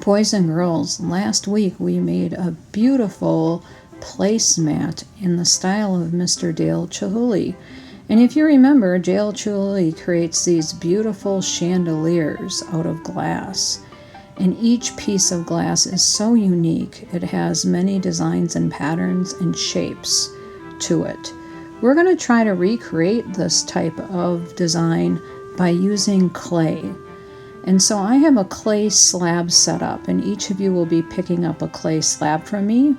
Boys and girls, last week we made a beautiful placemat in the style of Mr. Dale Chihuly. And if you remember, Dale Chihuly creates these beautiful chandeliers out of glass. And each piece of glass is so unique. It has many designs and patterns and shapes to it. We're going to try to recreate this type of design by using clay. And so I have a clay slab set up, and each of you will be picking up a clay slab from me,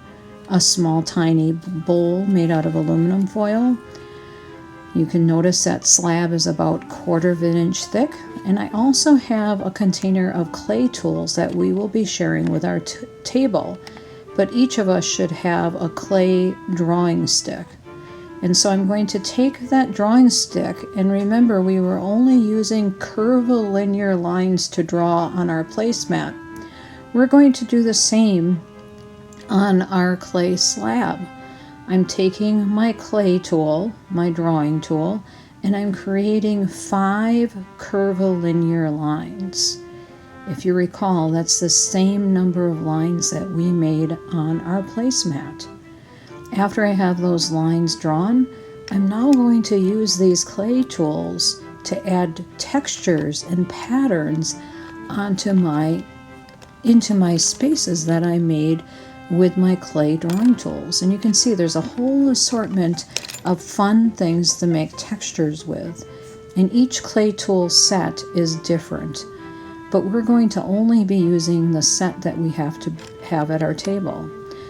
a small tiny bowl made out of aluminum foil. You can notice that slab is about 1/4 of an inch thick, and I also have a container of clay tools that we will be sharing with our table, but each of us should have a clay drawing stick. And so I'm going to take that drawing stick, and remember we were only using curvilinear lines to draw on our placemat. We're going to do the same on our clay slab. I'm taking my clay tool, my drawing tool, and I'm creating 5 curvilinear lines. If you recall, that's the same number of lines that we made on our placemat. After I have those lines drawn, I'm now going to use these clay tools to add textures and patterns into my spaces that I made with my clay drawing tools. And you can see there's a whole assortment of fun things to make textures with. And each clay tool set is different, but we're going to only be using the set that we have to have at our table.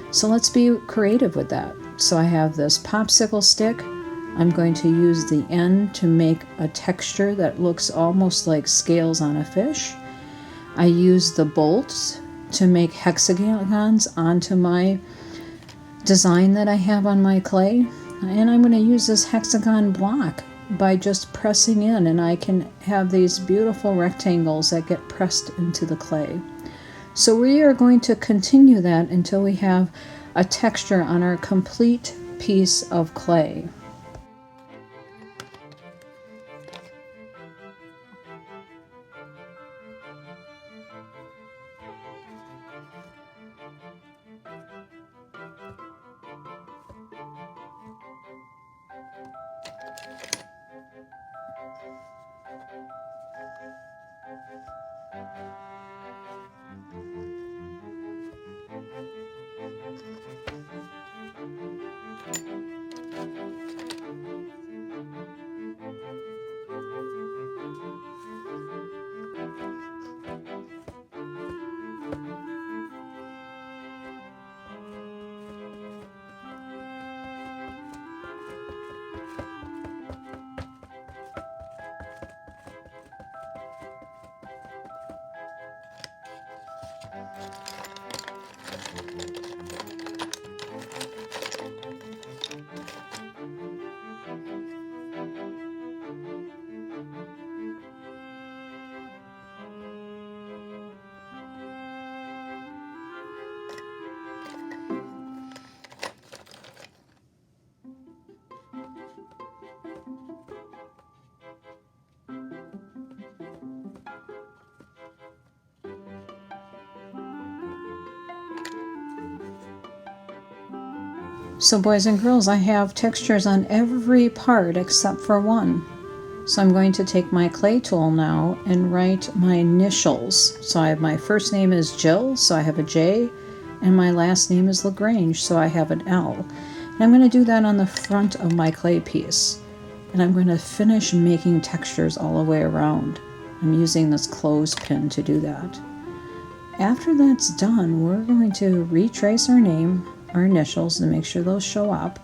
So let's be creative with that. So I have this popsicle stick. I'm going to use the end to make a texture that looks almost like scales on a fish. I use the bolts to make hexagons onto my design that I have on my clay. And I'm going to use this hexagon block by just pressing in, and I can have these beautiful rectangles that get pressed into the clay. So we are going to continue that until we have a texture on our complete piece of clay. So boys and girls, I have textures on every part except for one. So I'm going to take my clay tool now and write my initials. So I have my first name is Jill, so I have a J, and my last name is LaGrange, so I have an L. And I'm going to do that on the front of my clay piece. And I'm going to finish making textures all the way around. I'm using this clothespin to do that. After that's done, we're going to retrace our name, our initials, to make sure those show up.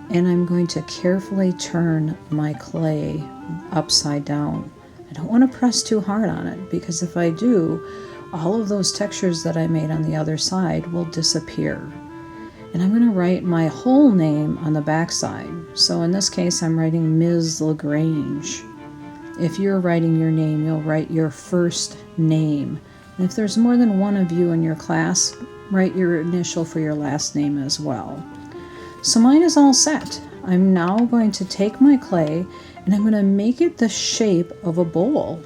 And I'm going to carefully turn my clay upside down. I don't want to press too hard on it, because if I do, all of those textures that I made on the other side will disappear. And I'm going to write my whole name on the back side. So in this case, I'm writing Ms. LaGrange. If you're writing your name, you'll write your first name. And if there's more than one of you in your class, write your initial for your last name as well. So mine is all set. I'm now going to take my clay and I'm going to make it the shape of a bowl.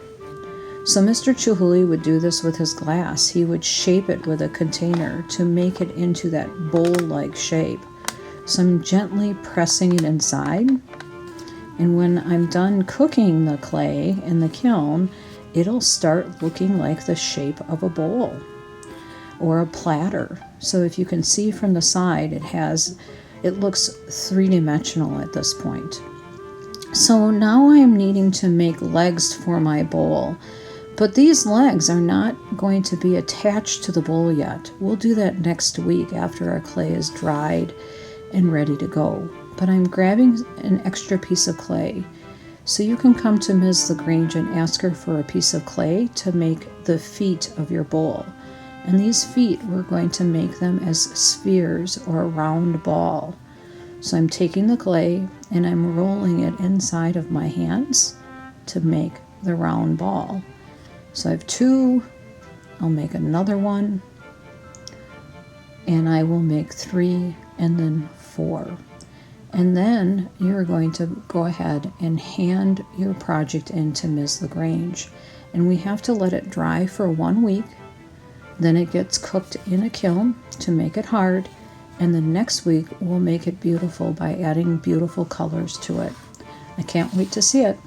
So Mr. Chihuly would do this with his glass. He would shape it with a container to make it into that bowl-like shape. So I'm gently pressing it inside. And when I'm done cooking the clay in the kiln, it'll start looking like the shape of a bowl or a platter. So if you can see from the side, it looks three-dimensional at this point. So now I'm needing to make legs for my bowl. But these legs are not going to be attached to the bowl yet. We'll do that next week after our clay is dried and ready to go. But I'm grabbing an extra piece of clay. So you can come to Ms. LaGrange and ask her for a piece of clay to make the feet of your bowl. And these feet, we're going to make them as spheres or a round ball. So I'm taking the clay and I'm rolling it inside of my hands to make the round ball. So I have 2, I'll make another one, and I will make 3 and then 4. And then you're going to go ahead and hand your project in to Ms. LaGrange. And we have to let it dry for 1 week. Then it gets cooked in a kiln to make it hard. And the next week we'll make it beautiful by adding beautiful colors to it. I can't wait to see it.